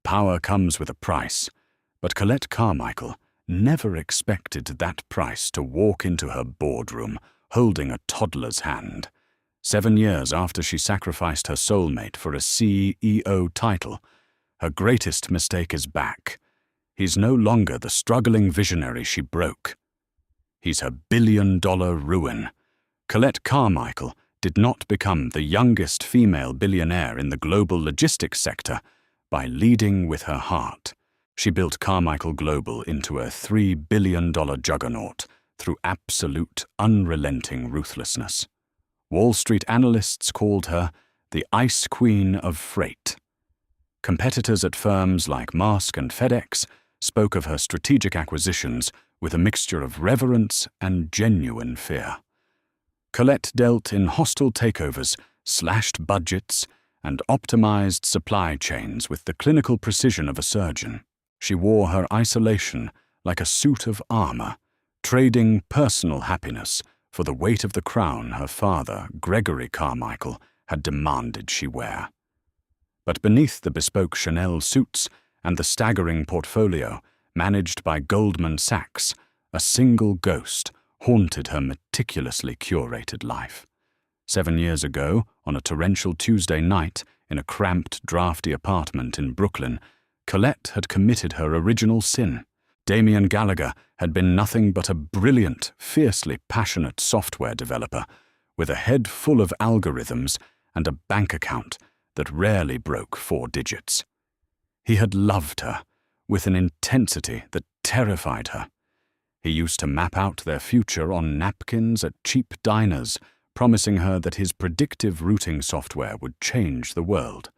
Power comes with a price, but Colette Carmichael never expected that price to walk into her boardroom holding a toddler's hand. 7 years after she sacrificed her soulmate for a CEO title, her greatest mistake is back. He's no longer the struggling visionary she broke. He's her billion-dollar ruin. Colette Carmichael did not become the youngest female billionaire in the global logistics sector by leading with her heart. She built Carmichael Global into a $3 billion juggernaut through absolute, unrelenting ruthlessness. Wall Street analysts called her the Ice Queen of Freight. Competitors at firms like Maersk and FedEx spoke of her strategic acquisitions with a mixture of reverence and genuine fear. Colette dealt in hostile takeovers, slashed budgets, and optimized supply chains with the clinical precision of a surgeon. She wore her isolation like a suit of armor, trading personal happiness for the weight of the crown her father, Gregory Carmichael, had demanded she wear. But beneath the bespoke Chanel suits and the staggering portfolio managed by Goldman Sachs, a single ghost haunted her meticulously curated life. 7 years ago, on a torrential Tuesday night in a cramped, drafty apartment in Brooklyn, Colette had committed her original sin. Damian Gallagher had been nothing but a brilliant, fiercely passionate software developer with a head full of algorithms and a bank account that rarely broke 4 digits. He had loved her with an intensity that terrified her. He used to map out their future on napkins at cheap diners, promising her that his predictive routing software would change the world.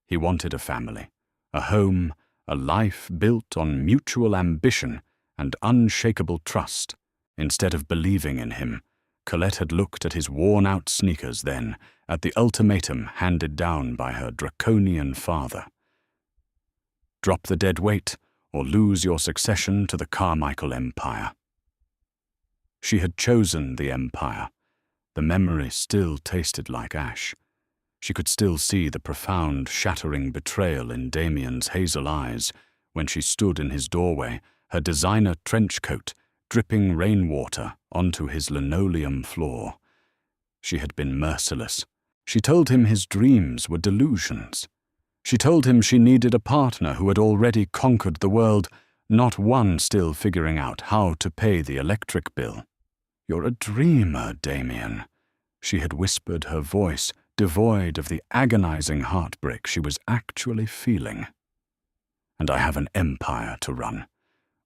He wanted a family, a home, a life built on mutual ambition and unshakable trust. Instead of believing in him, Colette had looked at his worn-out sneakers then, at the ultimatum handed down by her draconian father. Drop the dead weight, or lose your succession to the Carmichael empire. She had chosen the empire. The memory still tasted like ash. She could still see the profound, shattering betrayal in Damian's hazel eyes when she stood in his doorway, her designer trench coat dripping rainwater onto his linoleum floor. She had been merciless. She told him his dreams were delusions. She told him she needed a partner who had already conquered the world, not one still figuring out how to pay the electric bill. "You're a dreamer, Damian," she had whispered, her voice devoid of the agonizing heartbreak she was actually feeling. "And I have an empire to run.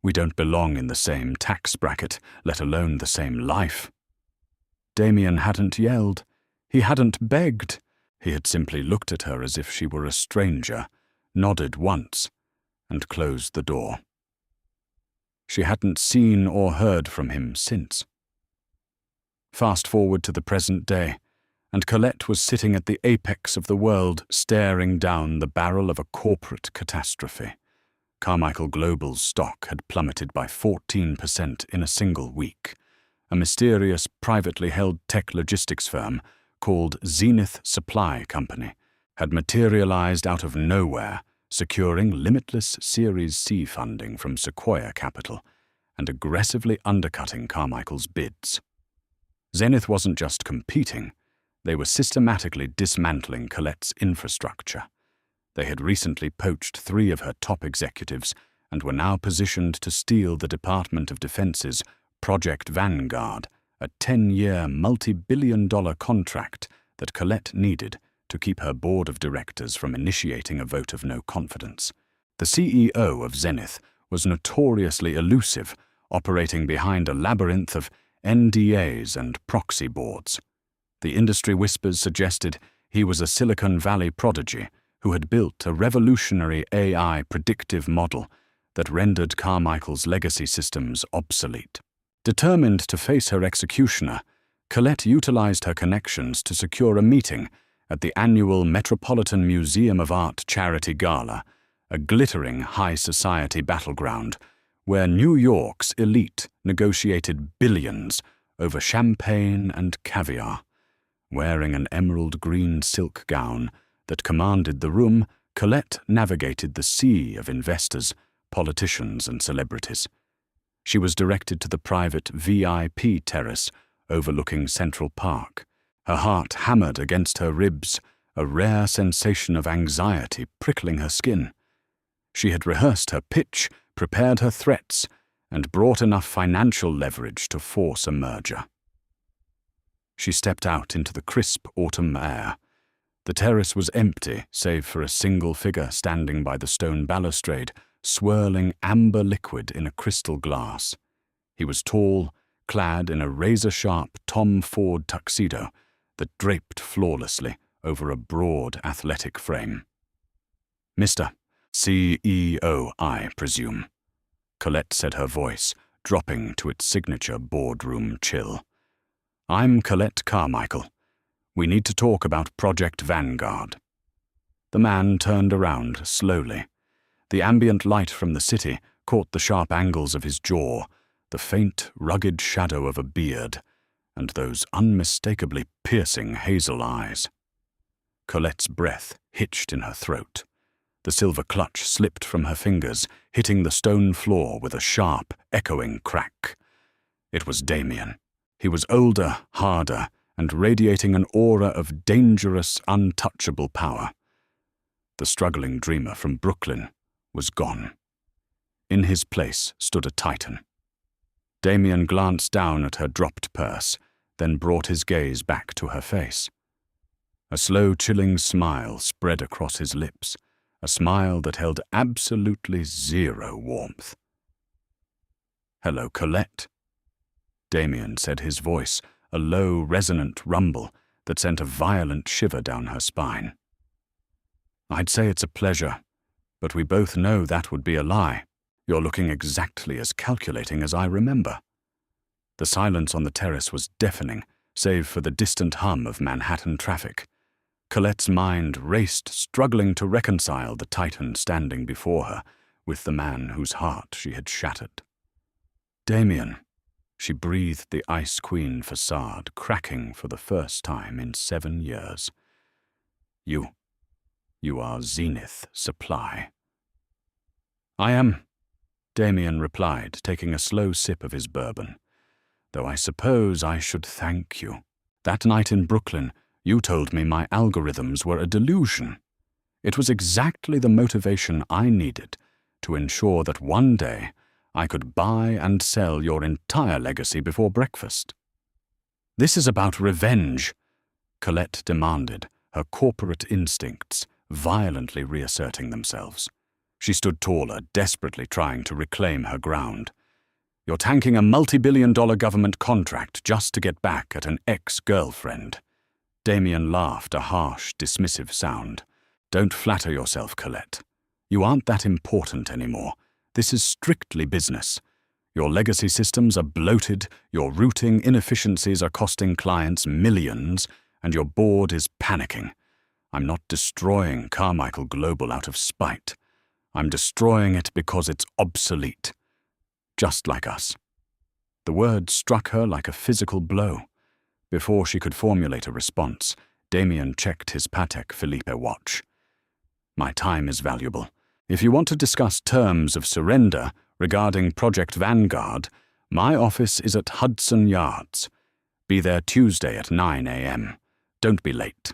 We don't belong in the same tax bracket, let alone the same life." Damian hadn't yelled. He hadn't begged. He had simply looked at her as if she were a stranger, nodded once, and closed the door. She hadn't seen or heard from him since. Fast forward to the present day, and Colette was sitting at the apex of the world, staring down the barrel of a corporate catastrophe. Carmichael Global's stock had plummeted by 14% in a single week. A mysterious, privately held tech logistics firm called Zenith Supply Company had materialized out of nowhere, securing limitless Series C funding from Sequoia Capital and aggressively undercutting Carmichael's bids. Zenith wasn't just competing, they were systematically dismantling Colette's infrastructure. They had recently poached 3 of her top executives and were now positioned to steal the Department of Defense's Project Vanguard, a 10-year, multi-billion-dollar contract that Colette needed to keep her board of directors from initiating a vote of no confidence. The CEO of Zenith was notoriously elusive, operating behind a labyrinth of NDAs and proxy boards. The industry whispers suggested he was a Silicon Valley prodigy who had built a revolutionary AI predictive model that rendered Carmichael's legacy systems obsolete. Determined to face her executioner, Colette utilized her connections to secure a meeting at the annual Metropolitan Museum of Art charity gala, a glittering high society battleground where New York's elite negotiated billions over champagne and caviar. Wearing an emerald green silk gown that commanded the room, Colette navigated the sea of investors, politicians, and celebrities. She was directed to the private VIP terrace overlooking Central Park. Her heart hammered against her ribs, a rare sensation of anxiety prickling her skin. She had rehearsed her pitch, prepared her threats, and brought enough financial leverage to force a merger. She stepped out into the crisp autumn air. The terrace was empty, save for a single figure standing by the stone balustrade, swirling amber liquid in a crystal glass. He was tall, clad in a razor-sharp Tom Ford tuxedo that draped flawlessly over a broad, athletic frame. "Mr. CEO, I presume," Colette said, her voice dropping to its signature boardroom chill. "I'm Colette Carmichael. We need to talk about Project Vanguard." The man turned around slowly. The ambient light from the city caught the sharp angles of his jaw, the faint, rugged shadow of a beard, and those unmistakably piercing hazel eyes. Colette's breath hitched in her throat. The silver clutch slipped from her fingers, hitting the stone floor with a sharp, echoing crack. It was Damien. He was older, harder, and radiating an aura of dangerous, untouchable power. The struggling dreamer from Brooklyn was gone. In his place stood a titan. Damien glanced down at her dropped purse, then brought his gaze back to her face. A slow, chilling smile spread across his lips, a smile that held absolutely zero warmth. "Hello, Colette," Damien said, his voice a low, resonant rumble that sent a violent shiver down her spine. "I'd say it's a pleasure, but we both know that would be a lie. You're looking exactly as calculating as I remember." The silence on the terrace was deafening, save for the distant hum of Manhattan traffic. Colette's mind raced, struggling to reconcile the titan standing before her with the man whose heart she had shattered. "Damien," she breathed the Ice Queen facade cracking for the first time in 7 years. You are Zenith Supply." "I am," Damien replied, taking a slow sip of his bourbon. "Though I suppose I should thank you. That night in Brooklyn, you told me my algorithms were a delusion. It was exactly the motivation I needed to ensure that one day I could buy and sell your entire legacy before breakfast." "This is about revenge," Colette demanded, her corporate instincts violently reasserting themselves. She stood taller, desperately trying to reclaim her ground. "You're tanking a multi-billion-dollar government contract just to get back at an ex-girlfriend." Damien laughed, a harsh, dismissive sound. "Don't flatter yourself, Colette. You aren't that important anymore. This is strictly business. Your legacy systems are bloated, your routing inefficiencies are costing clients millions, and your board is panicking. I'm not destroying Carmichael Global out of spite. I'm destroying it because it's obsolete. Just like us." The word struck her like a physical blow. Before she could formulate a response, Damien checked his Patek Philippe watch. "My time is valuable. If you want to discuss terms of surrender regarding Project Vanguard, my office is at Hudson Yards. Be there Tuesday at 9 a.m. Don't be late."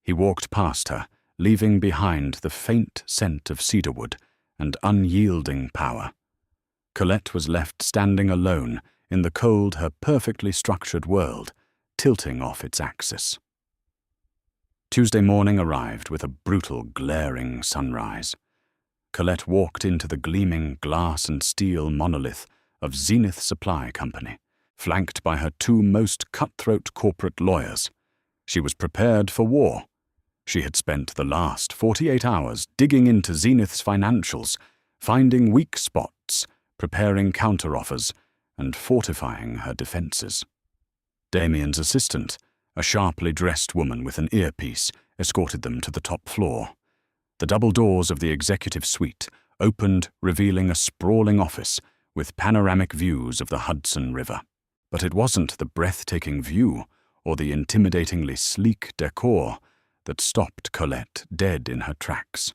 He walked past her, leaving behind the faint scent of cedarwood and unyielding power. Colette was left standing alone in the cold, her perfectly structured world, tilting off its axis. Tuesday morning arrived with a brutal, glaring sunrise. Colette walked into the gleaming glass and steel monolith of Zenith Supply Company, flanked by her 2 most cutthroat corporate lawyers. She was prepared for war. She had spent the last 48 hours digging into Zenith's financials, finding weak spots, preparing counteroffers, and fortifying her defenses. Damien's assistant, a sharply dressed woman with an earpiece, escorted them to the top floor. The double doors of the executive suite opened, revealing a sprawling office with panoramic views of the Hudson River. But it wasn't the breathtaking view or the intimidatingly sleek decor that stopped Colette dead in her tracks.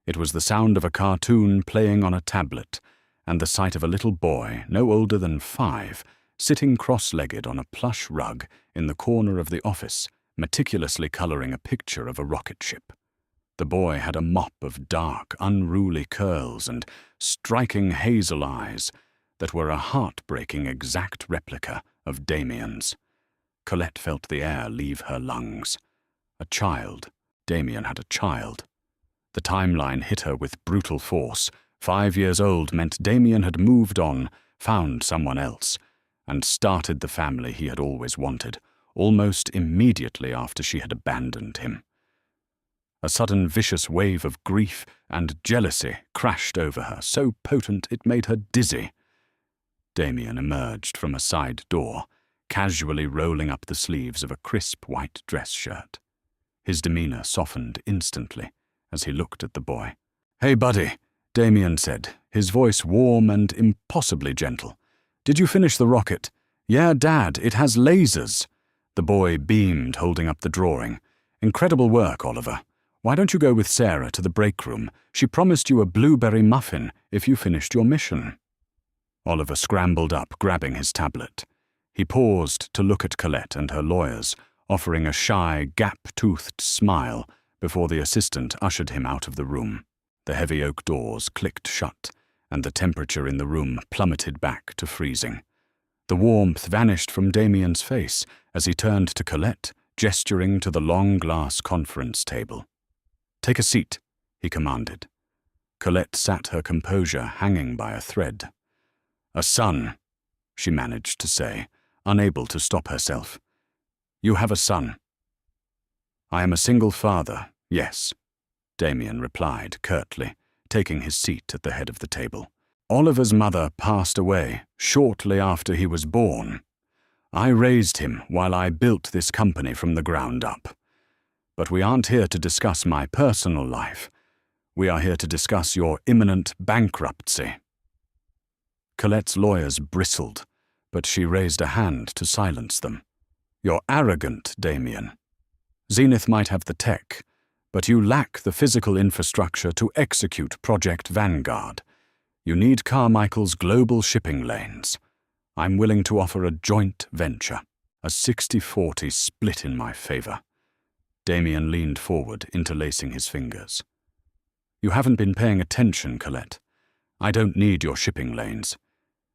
It was the sound of a cartoon playing on a tablet, and the sight of a little boy, no older than 5, sitting cross-legged on a plush rug in the corner of the office, meticulously colouring a picture of a rocket ship. The boy had a mop of dark, unruly curls and striking hazel eyes that were a heart-breaking exact replica of Damien's. Colette felt the air leave her lungs. A child. Damien had a child. The timeline hit her with brutal force. 5 years old meant Damien had moved on, found someone else, and started the family he had always wanted, almost immediately after she had abandoned him. A sudden vicious wave of grief and jealousy crashed over her, so potent it made her dizzy. Damien emerged from a side door, casually rolling up the sleeves of a crisp white dress shirt. His demeanor softened instantly as he looked at the boy. "Hey, buddy," Damien said, his voice warm and impossibly gentle. "Did you finish the rocket?" "Yeah, Dad, it has lasers." The boy beamed, holding up the drawing. "Incredible work, Oliver. Why don't you go with Sarah to the break room? She promised you a blueberry muffin if you finished your mission." Oliver scrambled up, grabbing his tablet. He paused to look at Colette and her lawyers, offering a shy, gap-toothed smile before the assistant ushered him out of the room. The heavy oak doors clicked shut, and the temperature in the room plummeted back to freezing. The warmth vanished from Damien's face as he turned to Colette, gesturing to the long glass conference table. "Take a seat," he commanded. Colette sat her composure hanging by a thread. "A son," she managed to say, unable to stop herself. "You have a son." "I am a single father, yes," Damien replied curtly, taking his seat at the head of the table. "Oliver's mother passed away shortly after he was born. I raised him while I built this company from the ground up. But we aren't here to discuss my personal life. We are here to discuss your imminent bankruptcy." Colette's lawyers bristled, but she raised a hand to silence them. "You're arrogant, Damien. Zenith might have the tech, but you lack the physical infrastructure to execute Project Vanguard. You need Carmichael's global shipping lanes. I'm willing to offer a joint venture, a 60-40 split in my favor." Damien leaned forward, interlacing his fingers. "You haven't been paying attention, Colette. I don't need your shipping lanes.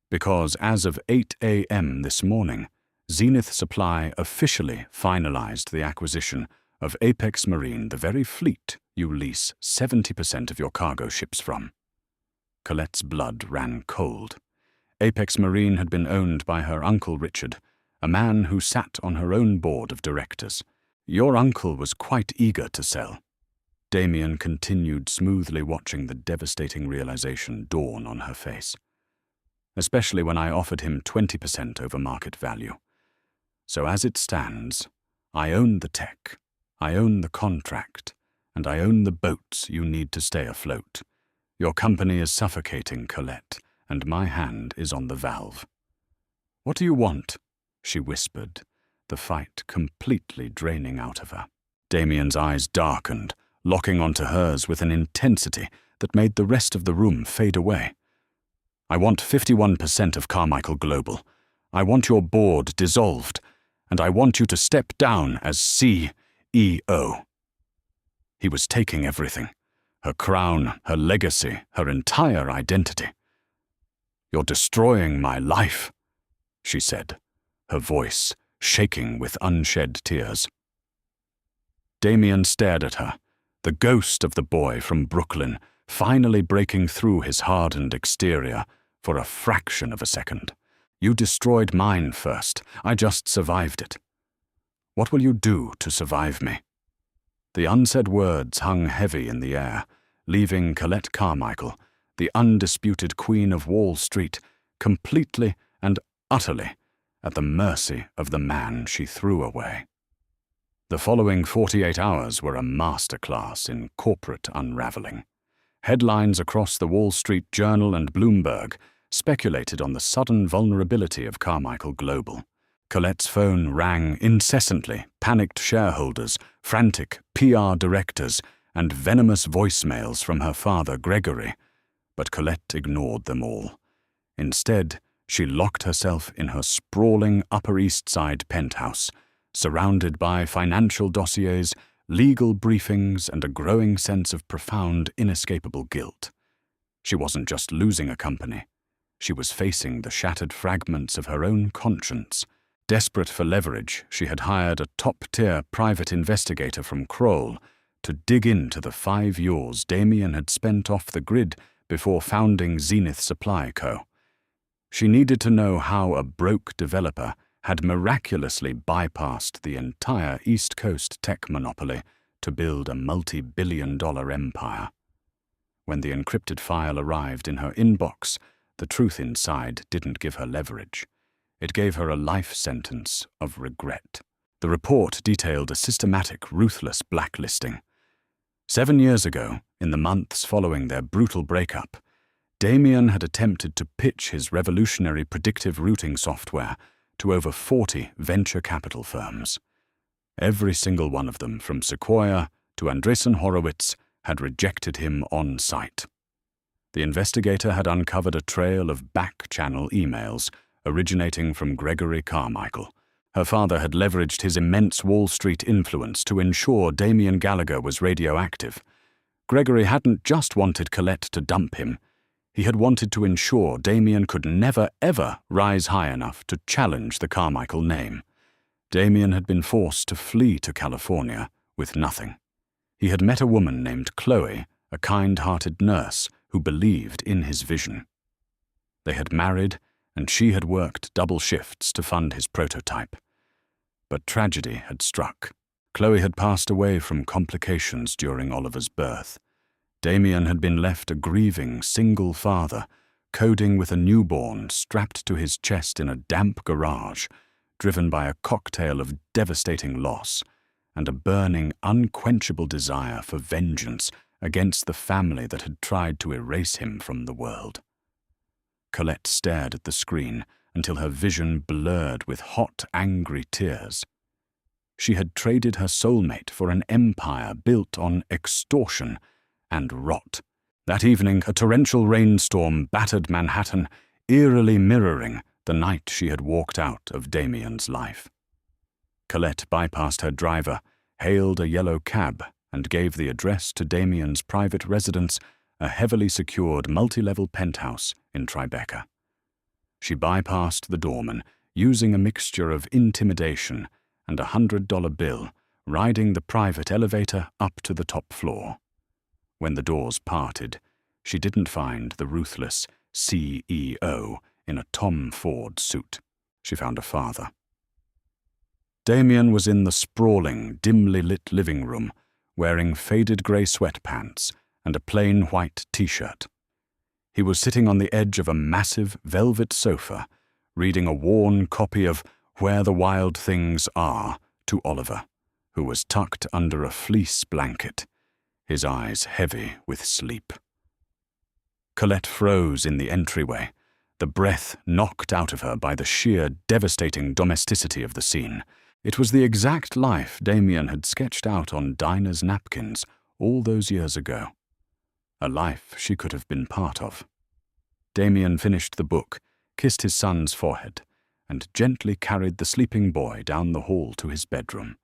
Because as of 8 a.m. this morning, Zenith Supply officially finalized the acquisition of Apex Marine, the very fleet you lease 70% of your cargo ships from." Colette's blood ran cold. Apex Marine had been owned by her uncle Richard, a man who sat on her own board of directors. "Your uncle was quite eager to sell." Damien continued smoothly watching the devastating realization dawn on her face. "Especially when I offered him 20% over market value. So as it stands, I own the tech, I own the contract, and I own the boats you need to stay afloat. Your company is suffocating, Colette, and my hand is on the valve." "What do you want?" she whispered, the fight completely draining out of her. Damien's eyes darkened, locking onto hers with an intensity that made the rest of the room fade away. "I want 51% of Carmichael Global. I want your board dissolved, and I want you to step down as CEO." He was taking everything. Her crown, her legacy, her entire identity. "You're destroying my life," she said, her voice shaking with unshed tears. Damien stared at her, the ghost of the boy from Brooklyn finally breaking through his hardened exterior for a fraction of a second. "You destroyed mine first. I just survived it. What will you do to survive me?" The unsaid words hung heavy in the air, leaving Colette Carmichael, the undisputed queen of Wall Street, completely and utterly at the mercy of the man she threw away. The following 48 hours were a masterclass in corporate unraveling. Headlines across the Wall Street Journal and Bloomberg speculated on the sudden vulnerability of Carmichael Global. Colette's phone rang incessantly, panicked shareholders, frantic PR directors, and venomous voicemails from her father, Gregory. But Colette ignored them all. Instead, she locked herself in her sprawling Upper East Side penthouse, surrounded by financial dossiers, legal briefings, and a growing sense of profound, inescapable guilt. She wasn't just losing a company. She was facing the shattered fragments of her own conscience. Desperate for leverage, she had hired a top-tier private investigator from Kroll to dig into the 5 years Damien had spent off the grid before founding Zenith Supply Co. She needed to know how a broke developer had miraculously bypassed the entire East Coast tech monopoly to build a multi-billion-dollar empire. When the encrypted file arrived in her inbox, the truth inside didn't give her leverage. It gave her a life sentence of regret. The report detailed a systematic, ruthless blacklisting. 7 years ago, in the months following their brutal breakup, Damien had attempted to pitch his revolutionary predictive routing software to over 40 venture capital firms. Every single one of them, from Sequoia to Andreessen Horowitz, had rejected him on sight. The investigator had uncovered a trail of back-channel emails originating from Gregory Carmichael. Her father had leveraged his immense Wall Street influence to ensure Damien Gallagher was radioactive. Gregory hadn't just wanted Colette to dump him. He had wanted to ensure Damien could never, ever rise high enough to challenge the Carmichael name. Damien had been forced to flee to California with nothing. He had met a woman named Chloe, a kind-hearted nurse who believed in his vision. They had married, and she had worked double shifts to fund his prototype. But tragedy had struck. Chloe had passed away from complications during Oliver's birth. Damien had been left a grieving single father, coding with a newborn strapped to his chest in a damp garage, driven by a cocktail of devastating loss and a burning, unquenchable desire for vengeance against the family that had tried to erase him from the world. Colette stared at the screen until her vision blurred with hot, angry tears. She had traded her soulmate for an empire built on extortion and rot. That evening, a torrential rainstorm battered Manhattan, eerily mirroring the night she had walked out of Damien's life. Colette bypassed her driver, hailed a yellow cab, and gave the address to Damien's private residence, a heavily secured multi-level penthouse in Tribeca. She bypassed the doorman, using a mixture of intimidation and $100 bill, riding the private elevator up to the top floor. When the doors parted, she didn't find the ruthless CEO in a Tom Ford suit. She found a father. Damien was in the sprawling, dimly lit living room, wearing faded grey sweatpants and a plain white t-shirt. He was sitting on the edge of a massive velvet sofa, reading a worn copy of Where the Wild Things Are to Oliver, who was tucked under a fleece blanket, his eyes heavy with sleep. Colette froze in the entryway, the breath knocked out of her by the sheer, devastating domesticity of the scene. It was the exact life Damien had sketched out on diners' napkins all those years ago. A life she could have been part of. Damien finished the book, kissed his son's forehead, and gently carried the sleeping boy down the hall to his bedroom.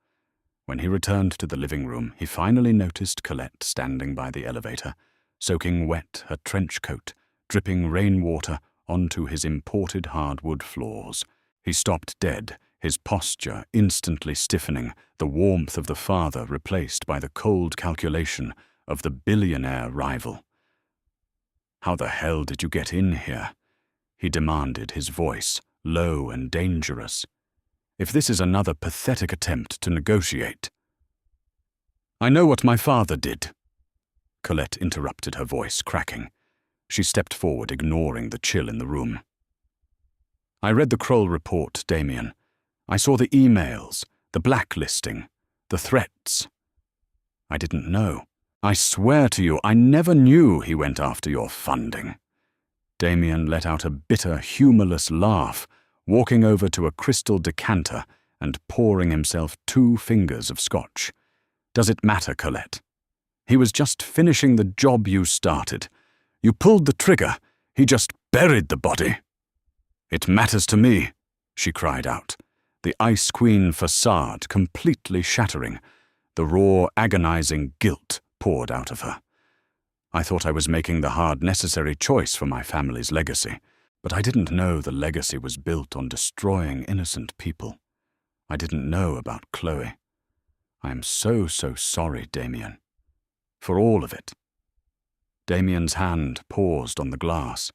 When he returned to the living room, he finally noticed Colette standing by the elevator, soaking wet her trench coat, dripping rainwater onto his imported hardwood floors. He stopped dead, his posture instantly stiffening, the warmth of the father replaced by the cold calculation of the billionaire rival. "How the hell did you get in here?" he demanded, his voice low and dangerous. "If this is another pathetic attempt to negotiate." "I know what my father did," Colette interrupted, her voice cracking. She stepped forward, ignoring the chill in the room. "I read the Kroll report, Damien. I saw the emails, the blacklisting, the threats. I didn't know. I swear to you, I never knew he went after your funding." Damien let out a bitter, humorless laugh, walking over to a crystal decanter and pouring himself 2 fingers of scotch. Does it matter, Colette? He was just finishing the job you started. You pulled the trigger. He just buried the body. It matters to me, she cried out, the Ice Queen facade completely shattering. The raw, agonizing guilt poured out of her. I thought I was making the hard, necessary choice for my family's legacy, but I didn't know the legacy was built on destroying innocent people. I didn't know about Chloe. I am so sorry, Damien. For all of it. Damien's hand paused on the glass.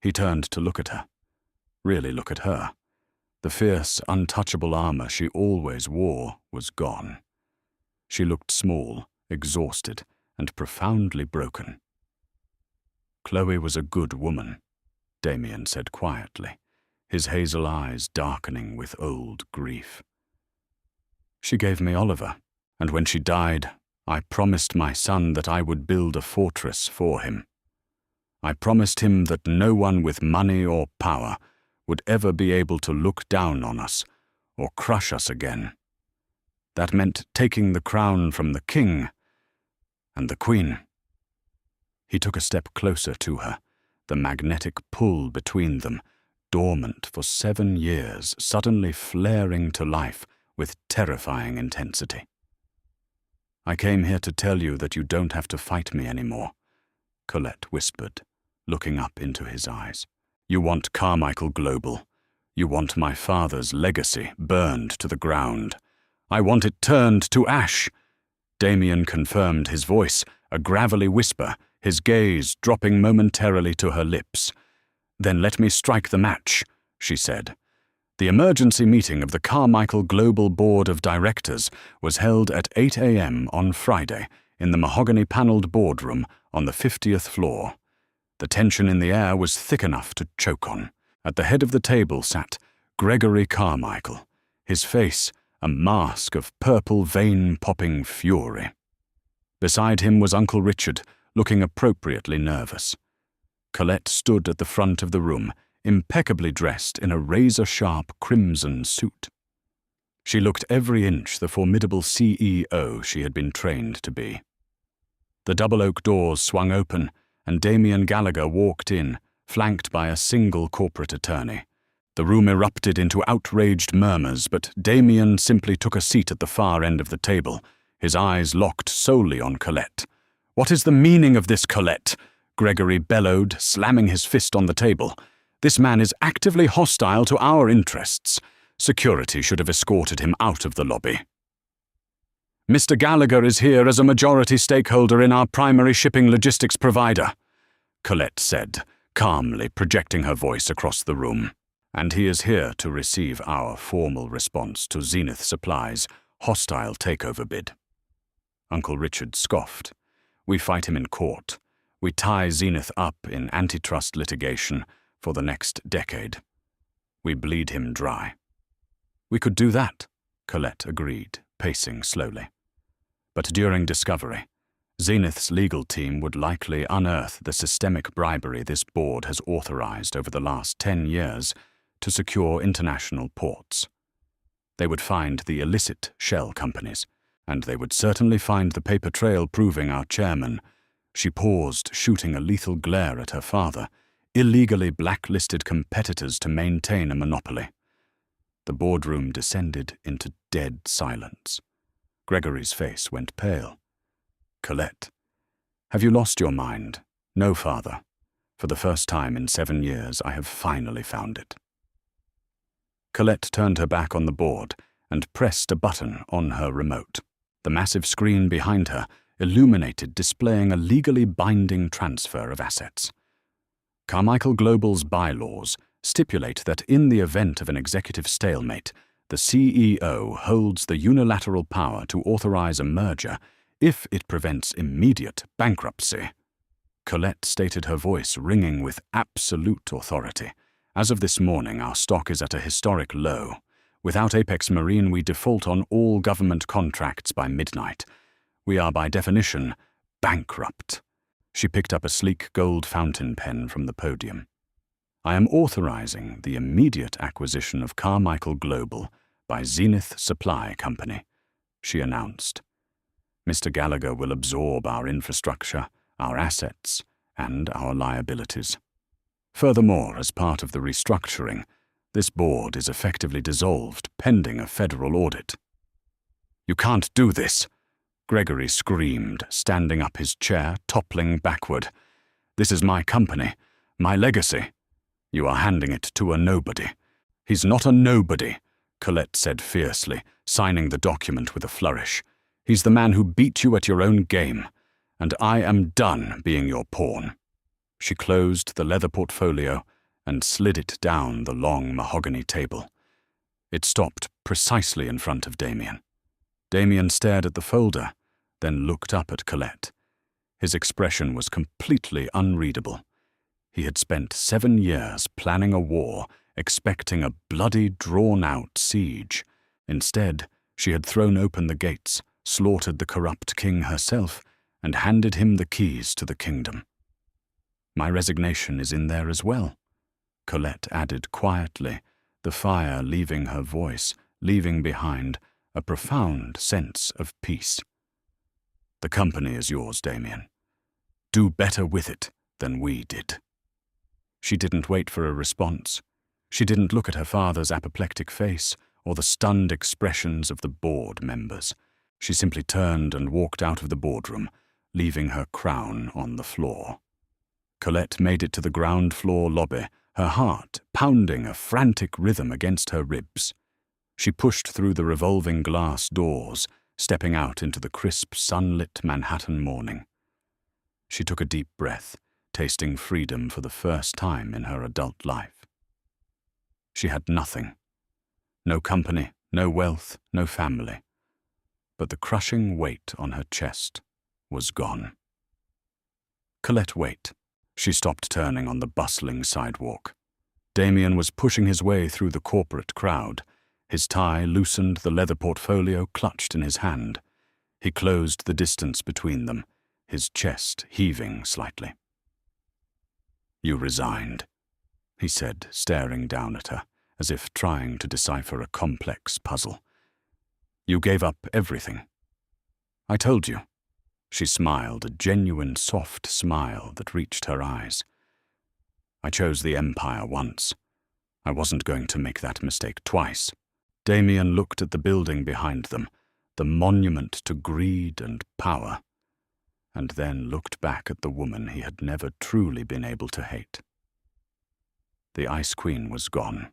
He turned to look at her. Really look at her. The fierce, untouchable armor she always wore was gone. She looked small, exhausted, and profoundly broken. Chloe was a good woman, Damien said quietly, his hazel eyes darkening with old grief. She gave me Oliver, and when she died, I promised my son that I would build a fortress for him. I promised him that no one with money or power would ever be able to look down on us or crush us again. That meant taking the crown from the king and the queen. He took a step closer to her, the magnetic pull between them, dormant for 7 years, suddenly flaring to life with terrifying intensity. I came here to tell you that you don't have to fight me anymore, Colette whispered, looking up into his eyes. You want Carmichael Global. You want my father's legacy burned to the ground. I want it turned to ash. Damien confirmed, his voice a gravelly whisper, his gaze dropping momentarily to her lips. Then let me strike the match, she said. The emergency meeting of the Carmichael Global Board of Directors was held at 8 a.m. on Friday in the mahogany-paneled boardroom on the 50th floor. The tension in the air was thick enough to choke on. At the head of the table sat Gregory Carmichael, his face a mask of purple vein-popping fury. Beside him was Uncle Richard, looking appropriately nervous. Colette stood at the front of the room, impeccably dressed in a razor-sharp crimson suit. She looked every inch the formidable CEO she had been trained to be. The double oak doors swung open, and Damien Gallagher walked in, flanked by a single corporate attorney. The room erupted into outraged murmurs, but Damien simply took a seat at the far end of the table, his eyes locked solely on Colette. What is the meaning of this, Colette? Gregory bellowed, slamming his fist on the table. This man is actively hostile to our interests. Security should have escorted him out of the lobby. Mr. Gallagher is here as a majority stakeholder in our primary shipping logistics provider, Colette said, calmly projecting her voice across the room. And he is here to receive our formal response to Zenith Supply's hostile takeover bid. Uncle Richard scoffed. We fight him in court. We tie Zenith up in antitrust litigation for the next decade. We bleed him dry. We could do that, Colette agreed, pacing slowly. But during discovery, Zenith's legal team would likely unearth the systemic bribery this board has authorized over the last 10 years to secure international ports. They would find the illicit shell companies, and they would certainly find the paper trail proving our chairman. She paused, shooting a lethal glare at her father, illegally blacklisted competitors to maintain a monopoly. The boardroom descended into dead silence. Gregory's face went pale. Colette, have you lost your mind? No, father. For the first time in 7 years, I have finally found it. Colette turned her back on the board and pressed a button on her remote. The massive screen behind her illuminated, displaying a legally binding transfer of assets. Carmichael Global's bylaws stipulate that in the event of an executive stalemate, the CEO holds the unilateral power to authorize a merger if it prevents immediate bankruptcy. Colette stated, her voice ringing with absolute authority. As of this morning, our stock is at a historic low. Without Apex Marine, we default on all government contracts by midnight. We are, by definition, bankrupt. She picked up a sleek gold fountain pen from the podium. I am authorizing the immediate acquisition of Carmichael Global by Zenith Supply Company, she announced. Mr. Gallagher will absorb our infrastructure, our assets, and our liabilities. Furthermore, as part of the restructuring, this board is effectively dissolved pending a federal audit. "You can't do this," Gregory screamed, standing up his chair, toppling backward. "This is my company, my legacy. You are handing it to a nobody." "He's not a nobody," Colette said fiercely, signing the document with a flourish. "He's the man who beat you at your own game, and I am done being your pawn." She closed the leather portfolio and slid it down the long mahogany table. It stopped precisely in front of Damien. Damien stared at the folder, then looked up at Colette. His expression was completely unreadable. He had spent 7 years planning a war, expecting a bloody, drawn-out siege. Instead, she had thrown open the gates, slaughtered the corrupt king herself, and handed him the keys to the kingdom. "My resignation is in there as well," Colette added quietly, the fire leaving her voice, leaving behind a profound sense of peace. "The company is yours, Damien. Do better with it than we did." She didn't wait for a response. She didn't look at her father's apoplectic face or the stunned expressions of the board members. She simply turned and walked out of the boardroom, leaving her crown on the floor. Colette made it to the ground floor lobby, her heart pounding a frantic rhythm against her ribs. She pushed through the revolving glass doors, stepping out into the crisp, sunlit Manhattan morning. She took a deep breath, tasting freedom for the first time in her adult life. She had nothing. No company, no wealth, no family. But the crushing weight on her chest was gone. "Colette, wait." She stopped turning on the bustling sidewalk. Damien was pushing his way through the corporate crowd. His tie loosened the leather portfolio clutched in his hand. He closed the distance between them, his chest heaving slightly. "You resigned," he said, staring down at her, as if trying to decipher a complex puzzle. "You gave up everything." "I told you." She smiled, a genuine soft smile that reached her eyes. "I chose the Empire once. I wasn't going to make that mistake twice." Damien looked at the building behind them, the monument to greed and power, and then looked back at the woman he had never truly been able to hate. The Ice Queen was gone.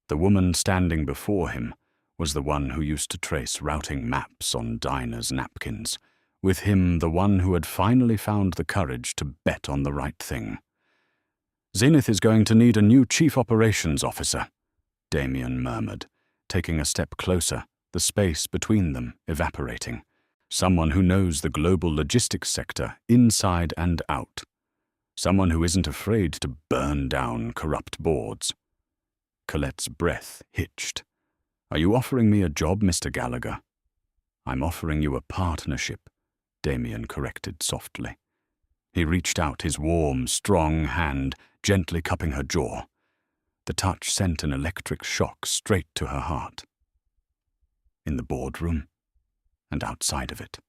The woman standing before him was the one who used to trace routing maps on diners' napkins, with him the one who had finally found the courage to bet on the right thing. "Zenith is going to need a new chief operations officer," Damien murmured, taking a step closer, the space between them evaporating. "Someone who knows the global logistics sector inside and out. Someone who isn't afraid to burn down corrupt boards." Colette's breath hitched. "Are you offering me a job, Mr. Gallagher?" "I'm offering you a partnership," Damien corrected softly. He reached out his warm, strong hand, gently cupping her jaw. The touch sent an electric shock straight to her heart. In the boardroom, and outside of it.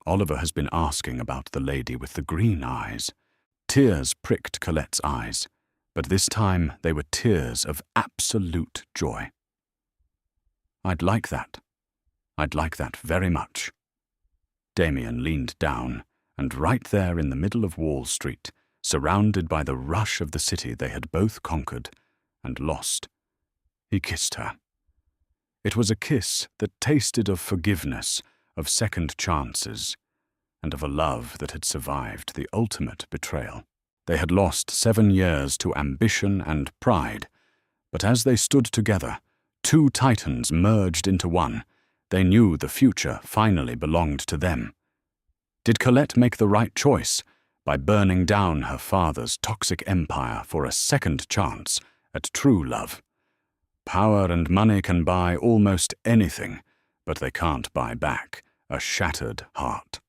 Oliver has been asking about the lady with the green eyes. Tears pricked Colette's eyes, but this time they were tears of absolute joy. I'd like that very much." Damien leaned down, and right there in the middle of Wall Street, surrounded by the rush of the city they had both conquered and lost, he kissed her. It was a kiss that tasted of forgiveness, of second chances, and of a love that had survived the ultimate betrayal. They had lost 7 years to ambition and pride, but as they stood together, 2 titans merged into one. They knew the future finally belonged to them. Did Colette make the right choice by burning down her father's toxic empire for a second chance at true love? Power and money can buy almost anything, but they can't buy back a shattered heart.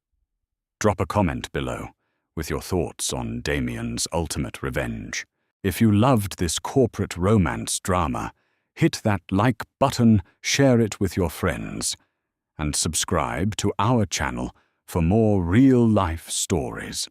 Drop a comment below with your thoughts on Damien's ultimate revenge. If you loved this corporate romance drama, hit that like button, share it with your friends, and subscribe to our channel for more real-life stories.